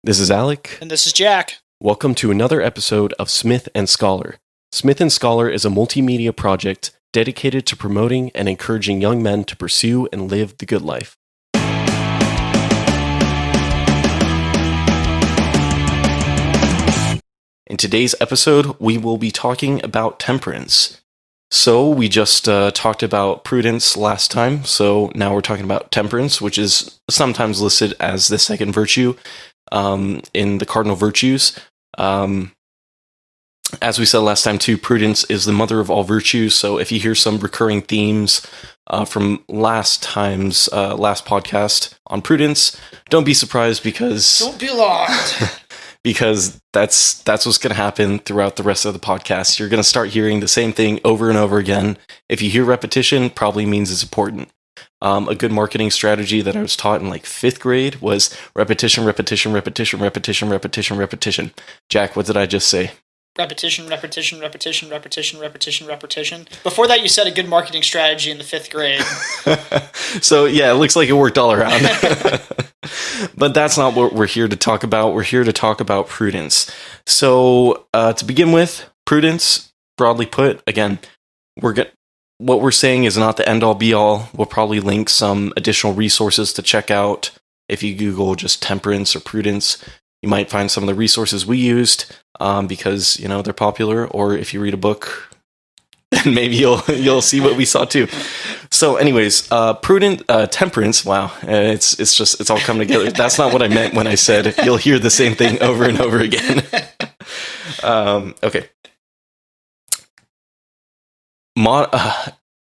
This is Alec. And this is Jack. Welcome to another episode of Smith and Scholar. Smith and Scholar is a multimedia project dedicated to promoting and encouraging young men to pursue and live the good life. In today's episode, we will be talking about temperance. So we just talked about prudence last time, so now we're talking about temperance, which is sometimes listed as the second virtue in the cardinal virtues. As we said last time too, prudence is the mother of all virtues, so if you hear some recurring themes from last podcast on prudence, don't be surprised because... Don't be alarmed! because that's what's going to happen throughout the rest of the podcast. You're going to start hearing the same thing over and over again. If you hear repetition, probably means it's important. A good marketing strategy that I was taught in like 5th grade was repetition, repetition, repetition, repetition, repetition, repetition. Jack, what did I just say? Repetition, repetition, repetition, repetition, repetition, repetition. Before that, you said a good marketing strategy in the 5th grade. So yeah, it looks like it worked all around. But that's not what we're here to talk about. We're here to talk about prudence. So to begin with, prudence, broadly put, again, what we're saying is not the end-all be-all. We'll probably link some additional resources to check out. If you Google just temperance or prudence, you might find some of the resources we used because, you know, they're popular. Or if you read a book, then maybe you'll see what we saw too. So anyways, temperance, wow, it's all come together. That's not what I meant when I said you'll hear the same thing over and over again. Okay.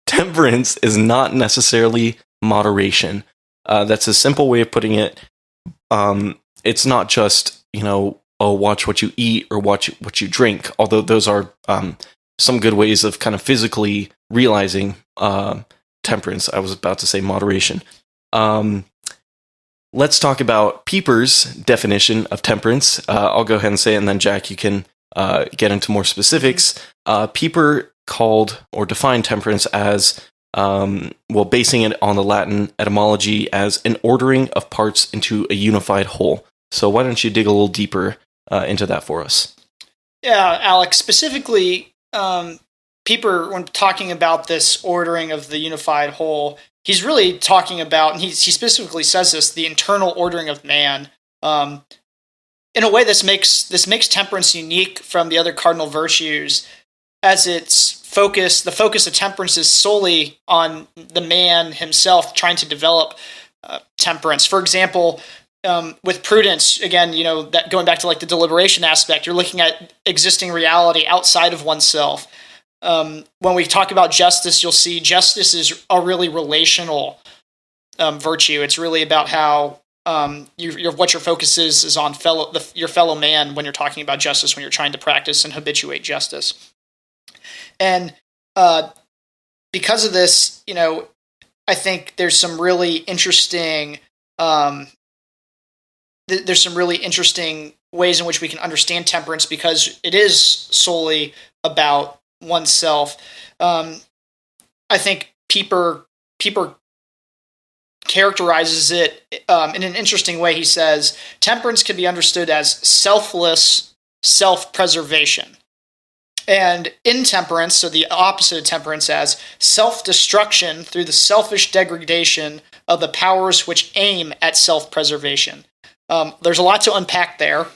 Temperance is not necessarily moderation. That's a simple way of putting it. It's not just, watch what you eat or watch what you drink, although those are some good ways of kind of physically realizing temperance. I was about to say moderation. Let's talk about Pieper's definition of temperance. I'll go ahead and say it, and then Jack, you can get into more specifics. Pieper called or defined temperance as, basing it on the Latin etymology as an ordering of parts into a unified whole. So why don't you dig a little deeper into that for us? Yeah, Alex, specifically, Pieper, when talking about this ordering of the unified whole, he's really talking about, and he specifically says this, the internal ordering of man. In a way, this makes temperance unique from the other cardinal virtues, as the focus of temperance is solely on the man himself trying to develop temperance. For example, with prudence, again, that going back to like the deliberation aspect, you're looking at existing reality outside of oneself. When we talk about justice, you'll see justice is a really relational virtue. It's really about how what your focus is on your fellow man when you're talking about justice, when you're trying to practice and habituate justice. And because of this, I think there's some really interesting ways in which we can understand temperance, because it is solely about oneself. I think Pieper characterizes it in an interesting way. He says, temperance can be understood as selfless self-preservation. And intemperance, so the opposite of temperance, as self-destruction through the selfish degradation of the powers which aim at self-preservation. There's a lot to unpack there,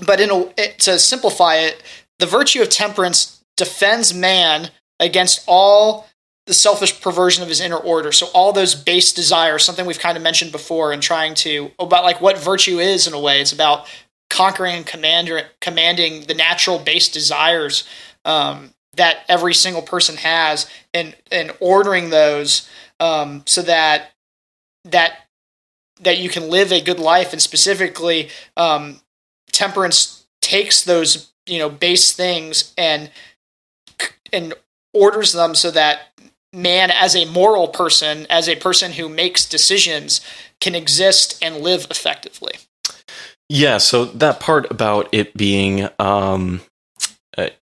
but to simplify it, the virtue of temperance defends man against all the selfish perversion of his inner order. So all those base desires, something we've kind of mentioned before, and trying to, about like what virtue is in a way. It's about conquering and commanding the natural base desires that every single person has, and ordering those so that you can live a good life. And specifically, temperance takes those base things and orders them so that man, as a moral person, as a person who makes decisions, can exist and live effectively. Yeah, so that part about it being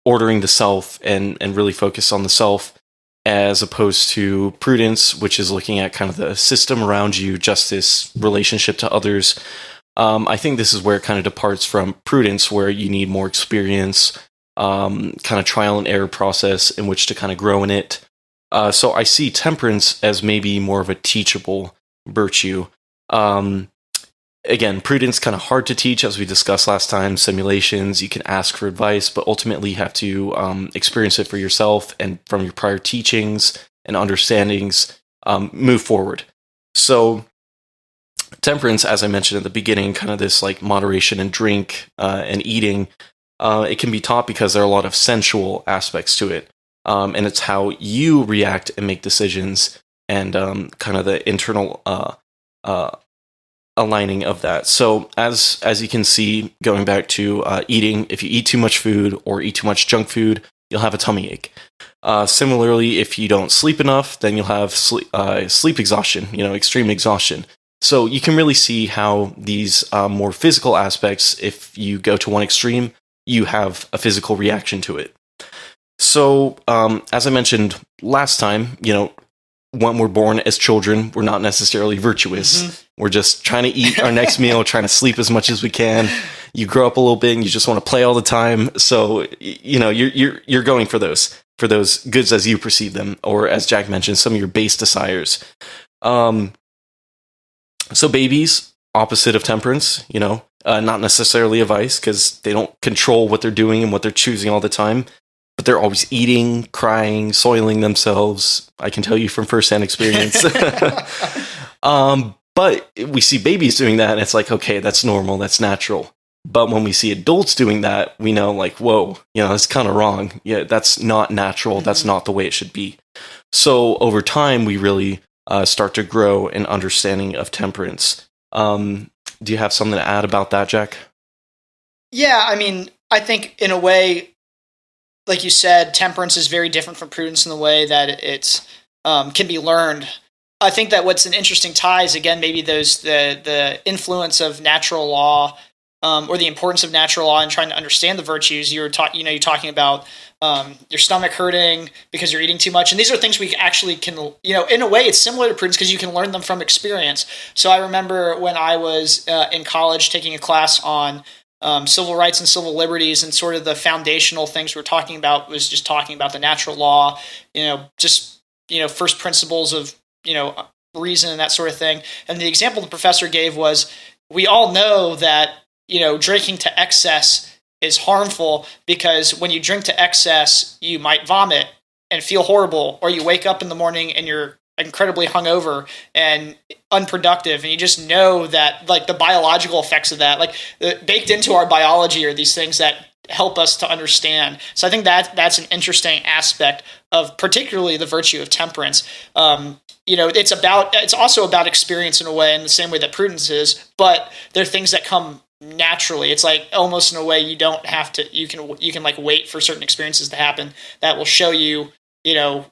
ordering the self and really focus on the self, as opposed to prudence, which is looking at kind of the system around you, justice, relationship to others. I think this is where it kind of departs from prudence, where you need more experience, kind of trial and error process in which to kind of grow in it. So I see temperance as maybe more of a teachable virtue. Again, prudence kind of hard to teach, as we discussed last time. Simulations, you can ask for advice, but ultimately you have to experience it for yourself and from your prior teachings and understandings, move forward. So temperance, as I mentioned at the beginning, kind of this like moderation in drink and eating, it can be taught because there are a lot of sensual aspects to it. And it's how you react and make decisions and kind of the internal aligning of that. So as you can see, going back to eating, if you eat too much food or eat too much junk food, you'll have a tummy ache. Similarly, if you don't sleep enough, then you'll have sleep exhaustion, extreme exhaustion. So you can really see how these more physical aspects, if you go to one extreme, you have a physical reaction to it. So as I mentioned last time, when we're born as children, we're not necessarily virtuous. Mm-hmm. We're just trying to eat our next meal, trying to sleep as much as we can. You grow up a little bit and you just want to play all the time. So, you're going for those goods as you perceive them, or as Jack mentioned, some of your base desires. So babies, opposite of temperance, not necessarily a vice because they don't control what they're doing and what they're choosing all the time. But they're always eating, crying, soiling themselves. I can tell you from firsthand experience. But we see babies doing that, and it's like, okay, that's normal, that's natural. But when we see adults doing that, we know, like, whoa, that's kind of wrong. Yeah, that's not natural. Mm-hmm. That's not the way it should be. So over time, we really start to grow an understanding of temperance. Do you have something to add about that, Jack? Yeah, I mean, I think in a way, like you said, temperance is very different from prudence in the way that it's can be learned. I think that what's an interesting tie is, again, maybe the influence of natural law, or the importance of natural law in trying to understand the virtues. You're talking about your stomach hurting because you're eating too much, and these are things we actually can, in a way, it's similar to prudence because you can learn them from experience. So I remember when I was in college taking a class on civil rights and civil liberties, and sort of the foundational things we're talking about was just talking about the natural law, first principles of, reason and that sort of thing. And the example the professor gave was, we all know that, drinking to excess is harmful because when you drink to excess, you might vomit and feel horrible, or you wake up in the morning and you're incredibly hungover and unproductive, and you just know that, like, the biological effects of that, like, baked into our biology, are these things that help us to understand. So I think that's an interesting aspect of particularly the virtue of temperance. It's also about experience in a way, in the same way that prudence is, but there are things that come naturally. It's like almost in a way you don't have to, you can like wait for certain experiences to happen that will show you,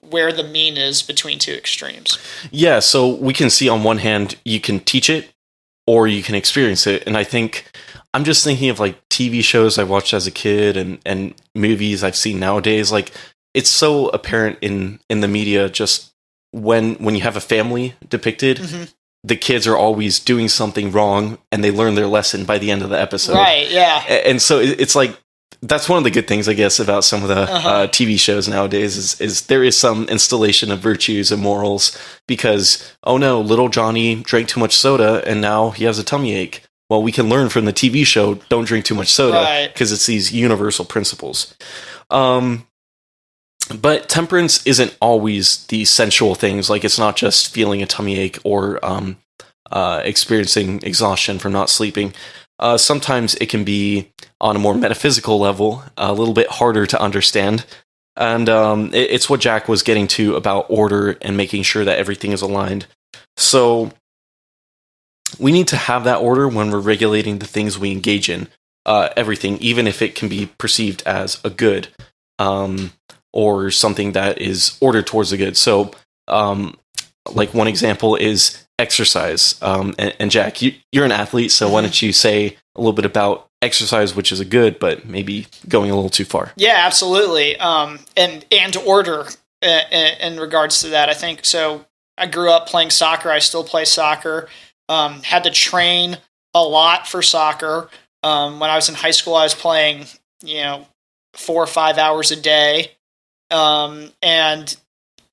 where the mean is between two extremes. Yeah, so we can see on one hand, you can teach it or you can experience it. And I think, I'm just thinking of like TV shows I watched as a kid and movies I've seen nowadays. Like, it's so apparent in the media, just when you have a family depicted, mm-hmm. the kids are always doing something wrong and they learn their lesson by the end of the episode. Right, yeah. And so it's like, that's one of the good things, I guess, about some of the TV shows nowadays is there is some installation of virtues and morals because, oh no, little Johnny drank too much soda and now he has a tummy ache. Well, we can learn from the TV show, don't drink too much soda, because it's these universal principles. But temperance isn't always the sensual things. Like, it's not just feeling a tummy ache or experiencing exhaustion from not sleeping. Sometimes it can be on a more metaphysical level, a little bit harder to understand. And it's what Jack was getting to about order and making sure that everything is aligned. So we need to have that order when we're regulating the things we engage in. Everything, even if it can be perceived as a good, or something that is ordered towards the good. So, like one example is exercise. And Jack, you're an athlete, so why don't you say a little bit about exercise, which is a good, but maybe going a little too far? Yeah, absolutely. And order in regards to that, I think. So I grew up playing soccer. I still play soccer. Had to train a lot for soccer. When I was in high school, I was playing, 4 or 5 hours a day. And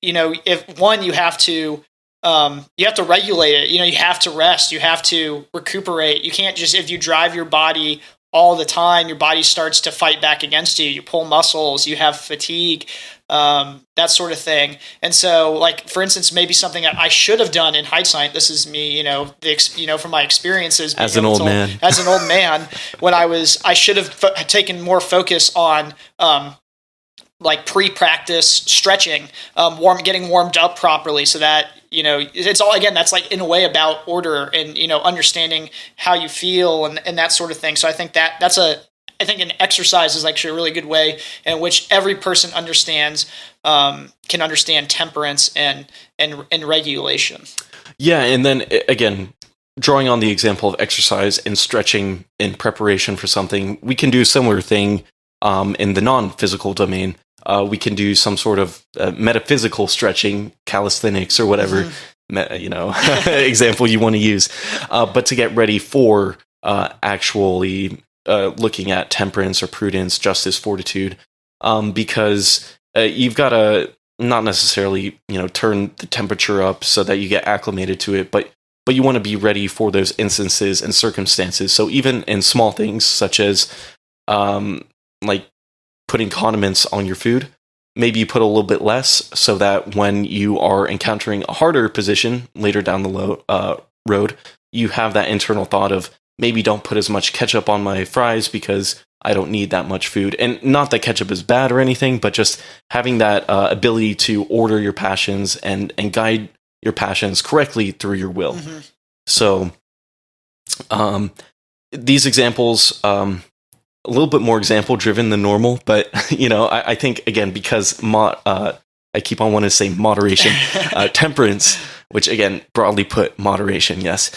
if one, you have to regulate it. You have to rest. You have to recuperate. You can't just, if you drive your body all the time, your body starts to fight back against you. You pull muscles, you have fatigue, that sort of thing. And so, like, for instance, maybe something that I should have done in hindsight, this is me, from my experiences. As an old man. As an old man, I should have taken more focus on, like pre-practice stretching, getting warmed up properly so that, it's all, again, that's like in a way about order and, understanding how you feel and that sort of thing. So I think I think an exercise is actually a really good way in which every person understands, can understand temperance and regulation. Yeah. And then again, drawing on the example of exercise and stretching in preparation for something, we can do a similar thing in the non-physical domain. We can do some sort of metaphysical stretching, calisthenics, or whatever example you want to use, but to get ready for actually looking at temperance or prudence, justice, fortitude, because you've got to not necessarily turn the temperature up so that you get acclimated to it, but you want to be ready for those instances and circumstances. So even in small things such as like putting condiments on your food, maybe you put a little bit less so that when you are encountering a harder position later down the road, you have that internal thought of maybe don't put as much ketchup on my fries because I don't need that much food. And not that ketchup is bad or anything, but just having that ability to order your passions and guide your passions correctly through your will. Mm-hmm. So these examples, a little bit more example driven than normal, but I think again, because I keep on wanting to say moderation, temperance, which again, broadly put, moderation, yes.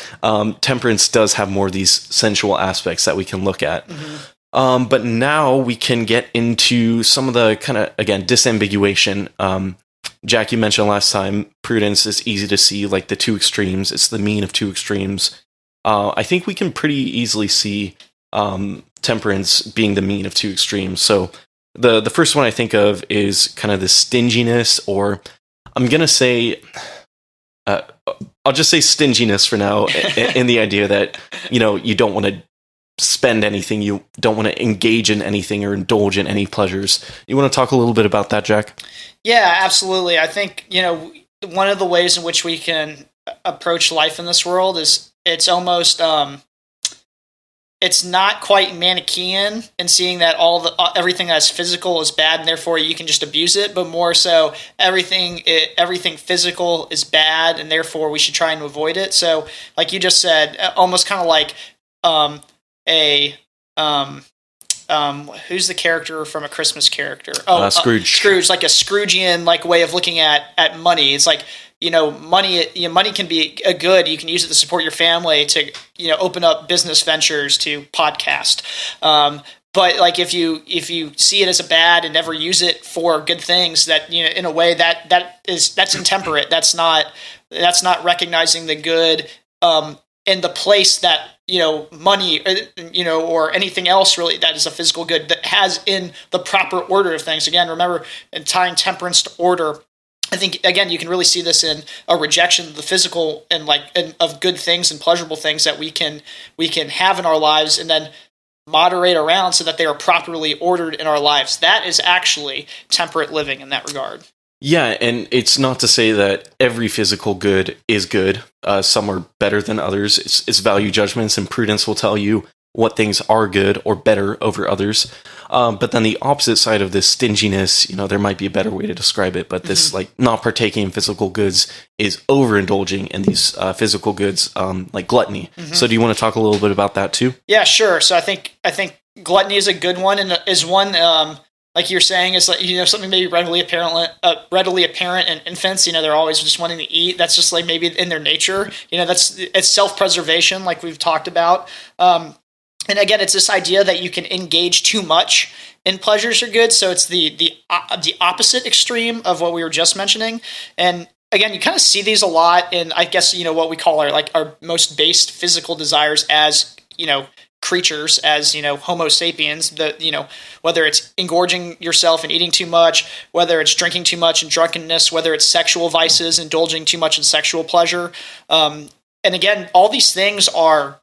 Temperance does have more of these sensual aspects that we can look at. Mm-hmm. But now we can get into some of the kind of, again, disambiguation. Jack, you mentioned last time, prudence is easy to see like the two extremes. It's the mean of two extremes. I think we can pretty easily see temperance being the mean of two extremes. So the first one I think of is kind of the stinginess, or I'm going to say, I'll just say stinginess for now, in the idea that, you don't want to spend anything, you don't want to engage in anything or indulge in any pleasures. You want to talk a little bit about that, Jack? Yeah, absolutely. I think, one of the ways in which we can approach life in this world is it's almost, it's not quite Manichaean in seeing that everything that's physical is bad and therefore you can just abuse it, but more so everything physical is bad and therefore we should try and avoid it. So, like you just said, almost kind of like who's the character from A Christmas Character? Scrooge. Scrooge, like a Scroogian like way of looking at money. It's like, money can be a good. You can use it to support your family, to open up business ventures, to podcast. But like if you see it as a bad and never use it for good things, that in a way that's intemperate. That's not recognizing the good in the place that money or anything else really that is a physical good that has in the proper order of things. Again, remember, in tying temperance to order, I think, again, you can really see this in a rejection of the physical and of good things and pleasurable things that we can have in our lives, and then moderate around so that they are properly ordered in our lives. That is actually temperate living in that regard. Yeah, and it's not to say that every physical good is good. Some are better than others. It's value judgments, and prudence will tell you what things are good or better over others. But then the opposite side of this stinginess, there might be a better way to describe it, but this not partaking in physical goods is overindulging in these physical goods, like gluttony. Mm-hmm. So do you want to talk a little bit about that too? Yeah, sure. So I think gluttony is a good one, and is one, like you're saying, is like, something maybe readily apparent in infants. They're always just wanting to eat. That's just like maybe in their nature. It's self-preservation, like we've talked about. And again, it's this idea that you can engage too much in pleasures or goods. So it's the opposite extreme of what we were just mentioning. And again, you kind of see these a lot in, I guess, what we call our most base physical desires as creatures as Homo sapiens, whether it's engorging yourself and eating too much, whether it's drinking too much and drunkenness, whether it's sexual vices, indulging too much in sexual pleasure. And again, all these things are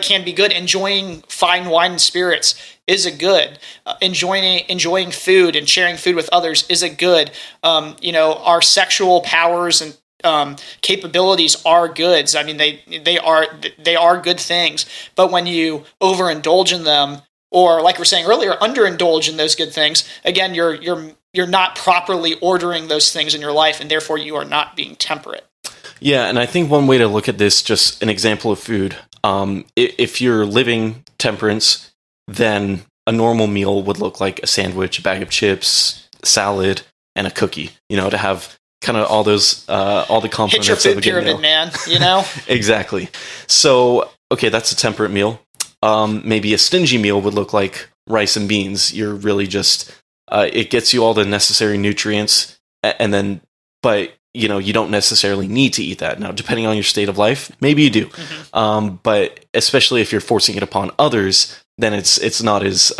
can be good. Enjoying fine wine and spirits is a good. Enjoying food and sharing food with others is a good. Our sexual powers and capabilities are goods. I mean, they are good things. But when you overindulge in them, or like we were saying earlier, underindulge in those good things, again, you're not properly ordering those things in your life, and therefore you are not being temperate. Yeah, and I think one way to look at this, just an example of food, if you're living temperance, then a normal meal would look like a sandwich, a bag of chips, salad, and a cookie, to have kind of all those, all the components hit your food of a good pyramid, meal. man, Exactly. So, okay, that's a temperate meal. Maybe a stingy meal would look like rice and beans. You're really just, it gets you all the necessary nutrients, and then, but you don't necessarily need to eat that. Now, depending on your state of life, maybe you do. Mm-hmm. But especially if you're forcing it upon others, then it's not as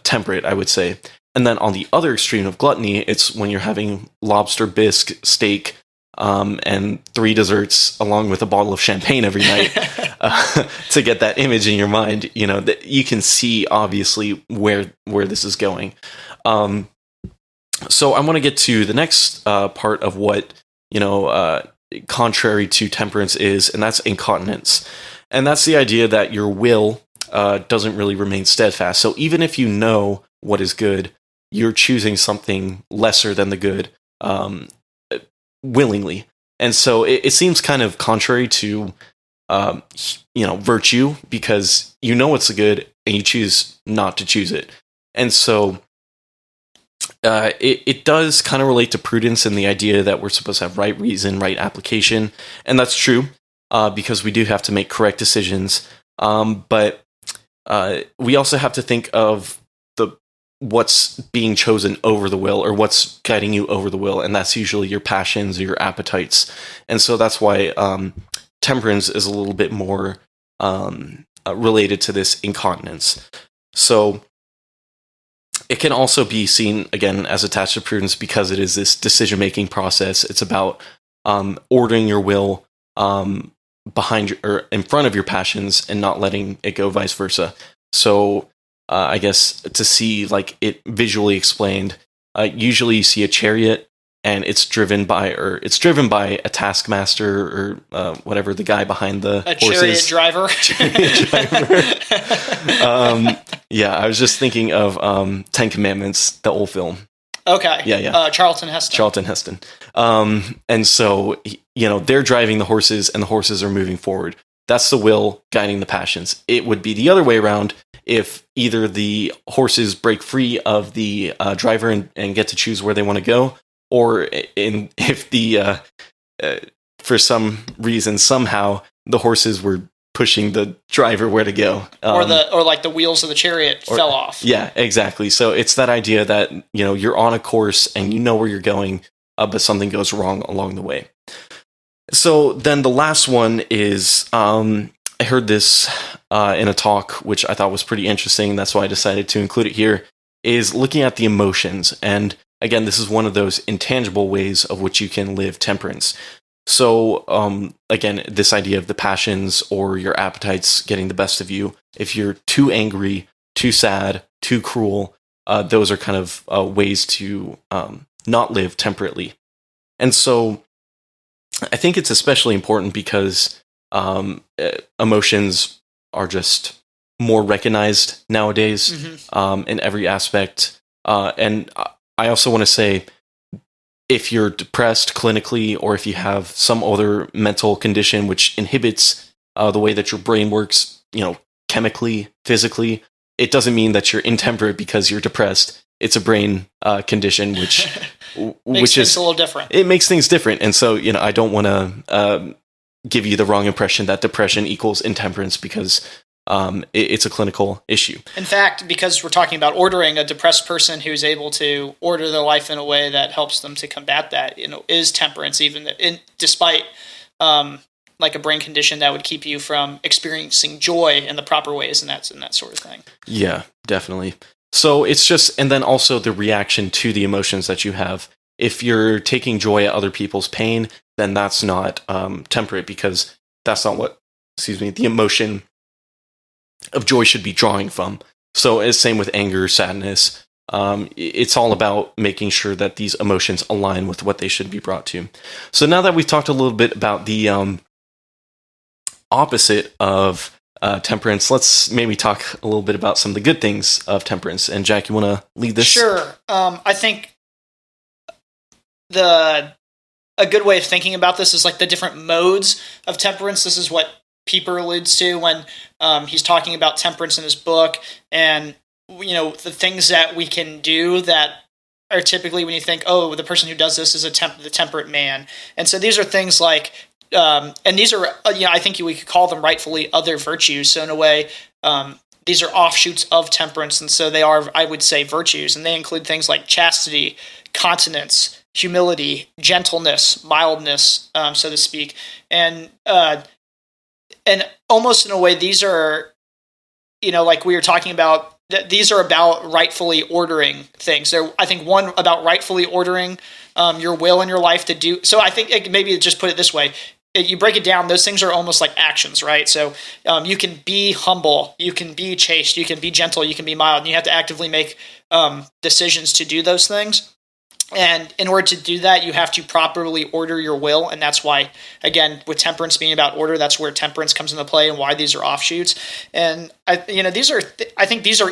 temperate, I would say. And then on the other extreme of gluttony, it's when you're having lobster bisque, steak, and 3 desserts along with a bottle of champagne every night to get that image in your mind. That you can see obviously where this is going. So I want to get to the next part of what contrary to temperance is, and that's incontinence. And that's the idea that your will doesn't really remain steadfast. So even if you know what is good, you're choosing something lesser than the good willingly. And so it seems kind of contrary to virtue, because you know it's the good and you choose not to choose it. And so it does kind of relate to prudence and the idea that we're supposed to have right reason, right application. And that's true because we do have to make correct decisions. But we also have to think of what's being chosen over the will, or what's guiding you over the will. And that's usually your passions or your appetites. And so that's why temperance is a little bit more related to this incontinence. So it can also be seen, again, as attached to prudence because it is this decision-making process. It's about ordering your will behind or in front of your passions and not letting it go vice versa. So I guess to see it visually explained, usually you see a chariot and it's driven by a taskmaster or whatever, the guy behind the horses. Chariot driver. Yeah, I was just thinking of 10 Commandments, the old film. Okay. Yeah. Charlton Heston. And so, they're driving the horses and the horses are moving forward. That's the will guiding the passions. It would be the other way around if either the horses break free of the driver and get to choose where they want to go, or if the for some reason somehow the horses were pushing the driver where to go, or the wheels of the chariot fell off. Yeah, exactly. So it's that idea that you're on a course and you know where you're going, but something goes wrong along the way. So then the last one is I heard this in a talk, which I thought was pretty interesting. That's why I decided to include it here, is looking at the emotions. And again, this is one of those intangible ways of which you can live temperance. So again, this idea of the passions or your appetites getting the best of you. If you're too angry, too sad, too cruel, those are kind of ways to not live temperately. And so I think it's especially important because emotions are just more recognized nowadays in every aspect. And I also want to say, if you're depressed clinically, or if you have some other mental condition which inhibits the way that your brain works, chemically, physically, it doesn't mean that you're intemperate because you're depressed. It's a brain condition which is a little different. It makes things different. And so, I don't want to give you the wrong impression that depression equals intemperance, because it's a clinical issue. In fact, because we're talking about ordering, a depressed person who's able to order their life in a way that helps them to combat that, is temperance, despite like a brain condition that would keep you from experiencing joy in the proper ways and that sort of thing. Yeah, definitely. So it's just, and then also the reaction to the emotions that you have. If you're taking joy at other people's pain, then that's not temperate, because that's not what, the emotion of joy should be drawing from. So it's same with anger, sadness. It's all about making sure that these emotions align with what they should be brought to. So now that we've talked a little bit about the opposite of temperance, let's maybe talk a little bit about some of the good things of temperance. And Jack, you want to lead this? Sure. I think a good way of thinking about this is like the different modes of temperance. This is what Pieper alludes to when he's talking about temperance in his book, and the things that we can do that are typically when you think, oh, the person who does this is the temperate man. And so these are things like, and these are, I think we could call them rightfully other virtues. So in a way, these are offshoots of temperance. And so they are, I would say, virtues. And they include things like chastity, continence, humility, gentleness, mildness, so to speak. And almost in a way, these are, like we were talking about, these are about rightfully ordering things. I think one about rightfully ordering your will in your life to do. So I think maybe just put it this way. You break it down, those things are almost like actions, right? So you can be humble, you can be chaste, you can be gentle, you can be mild, and you have to actively make decisions to do those things. And in order to do that, you have to properly order your will. And that's why, again, with temperance being about order, that's where temperance comes into play and why these are offshoots. And I think these are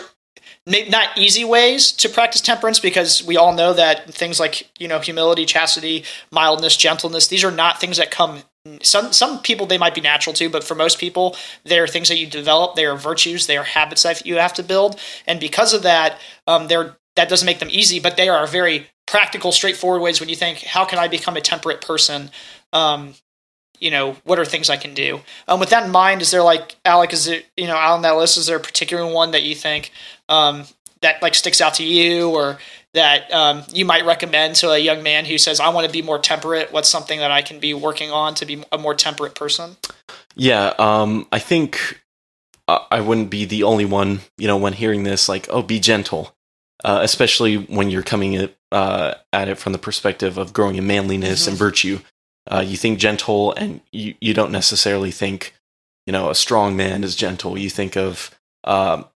not easy ways to practice temperance, because we all know that things like, humility, chastity, mildness, gentleness, these are not things that come. Some people, they might be natural to, but for most people, they're things that you develop. They are virtues. They are habits that you have to build. And because of that, that doesn't make them easy, but they are very practical, straightforward ways when you think, how can I become a temperate person? What are things I can do? With that in mind, is there like, Alec, out on that list, is there a particular one that you think that like sticks out to you, or that you might recommend to a young man who says, I want to be more temperate? What's something that I can be working on to be a more temperate person? Yeah, I think I wouldn't be the only one, when hearing this, like, oh, be gentle. Especially when you're coming at it from the perspective of growing in manliness and virtue. You think gentle, and you don't necessarily think, a strong man is gentle. You think of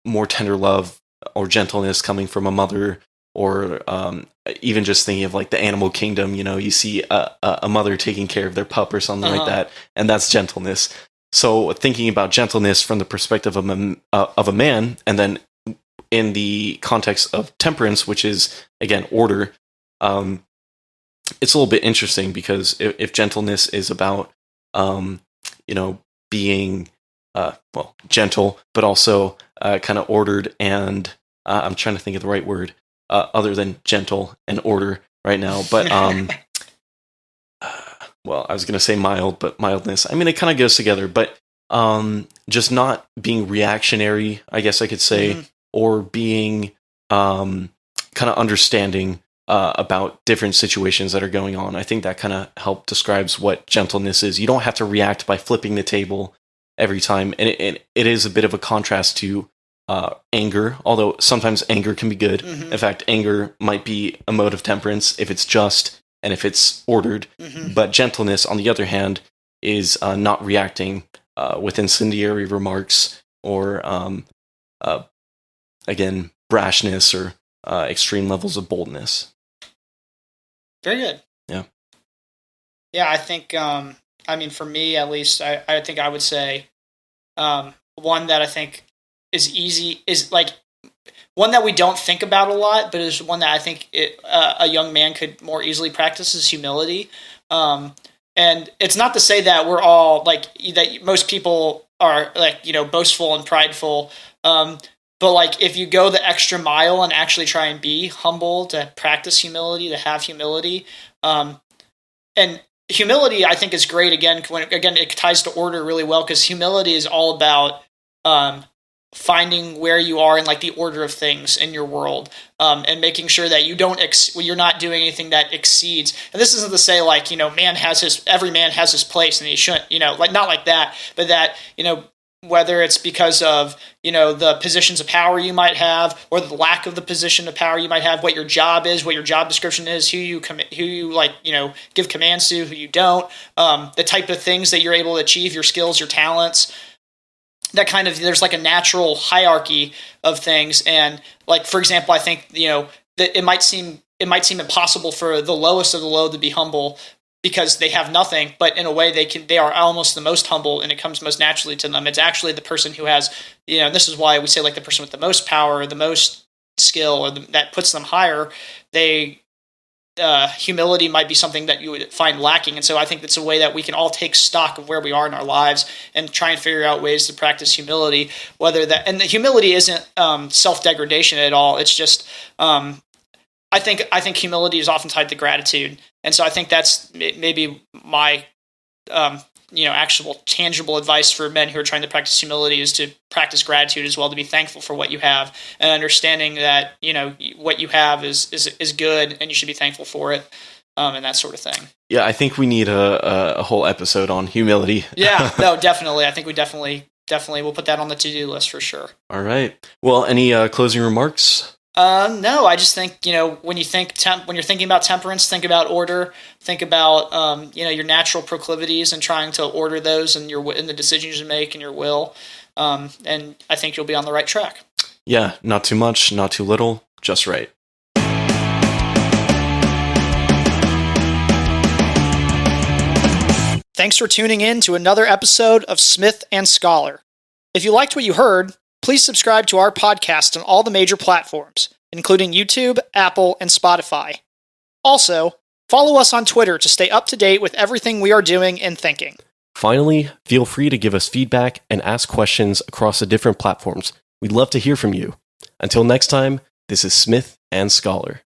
more tender love or gentleness coming from a mother, or even just thinking of like the animal kingdom. You see a mother taking care of their pup or something like that, and that's gentleness. So thinking about gentleness from the perspective of a man, and then in the context of temperance, which is, again, order, it's a little bit interesting, because if gentleness is about, being, gentle, but also kind of ordered, and I'm trying to think of the right word, other than gentle and order right now, but, I was going to say mild, but mildness, I mean, it kind of goes together, but just not being reactionary, I guess I could say, or being kind of understanding about different situations that are going on. I think that kind of describes what gentleness is. You don't have to react by flipping the table every time. And it is a bit of a contrast to anger, although sometimes anger can be good. In fact, anger might be a mode of temperance if it's just and if it's ordered. But gentleness, on the other hand, is not reacting with incendiary remarks or again, brashness or extreme levels of boldness. Very good. Yeah. Yeah, I think, for me at least, I think I would say one that I think is easy, is like one that we don't think about a lot, but is one that I think a young man could more easily practice, is humility. And it's not to say that we're all that most people are boastful and prideful. But like, if you go the extra mile and actually try and be humble, to practice humility, to have humility, and humility, I think, is great. Again, it ties to order really well, because humility is all about finding where you are in like the order of things in your world, and making sure that you don't you're not doing anything that exceeds. And this isn't to say like, every man has his place and he shouldn't, like not like that, but that, whether it's because of, the positions of power you might have, or the lack of the position of power you might have, what your job is, what your job description is, who you give commands to, who you don't, the type of things that you're able to achieve, your skills, your talents, that kind of, there's like a natural hierarchy of things. And like, for example, I think, that it might seem impossible for the lowest of the low to be humble because they have nothing, but in a way they are almost the most humble, and it comes most naturally to them. It's actually the person who has, this is why we say like the person with the most power, the most skill, or that puts them higher. Humility might be something that you would find lacking. And so I think that's a way that we can all take stock of where we are in our lives and try and figure out ways to practice humility, and the humility isn't self-degradation at all. It's just, I think humility is often tied to gratitude. And so I think that's maybe my, actual tangible advice for men who are trying to practice humility is to practice gratitude as well, to be thankful for what you have, and understanding that, what you have is good and you should be thankful for it, and that sort of thing. Yeah, I think we need a whole episode on humility. Yeah, no, definitely. I think we definitely will put that on the to-do list for sure. All right. Well, any closing remarks? No, I just think, when you're thinking about temperance, think about order, think about, your natural proclivities and trying to order those in the decisions you make and your will. And I think you'll be on the right track. Yeah. Not too much, not too little, just right. Thanks for tuning in to another episode of Smith and Scholar. If you liked what you heard, please subscribe to our podcast on all the major platforms, including YouTube, Apple, and Spotify. Also, follow us on Twitter to stay up to date with everything we are doing and thinking. Finally, feel free to give us feedback and ask questions across the different platforms. We'd love to hear from you. Until next time, this is Smith and Scholar.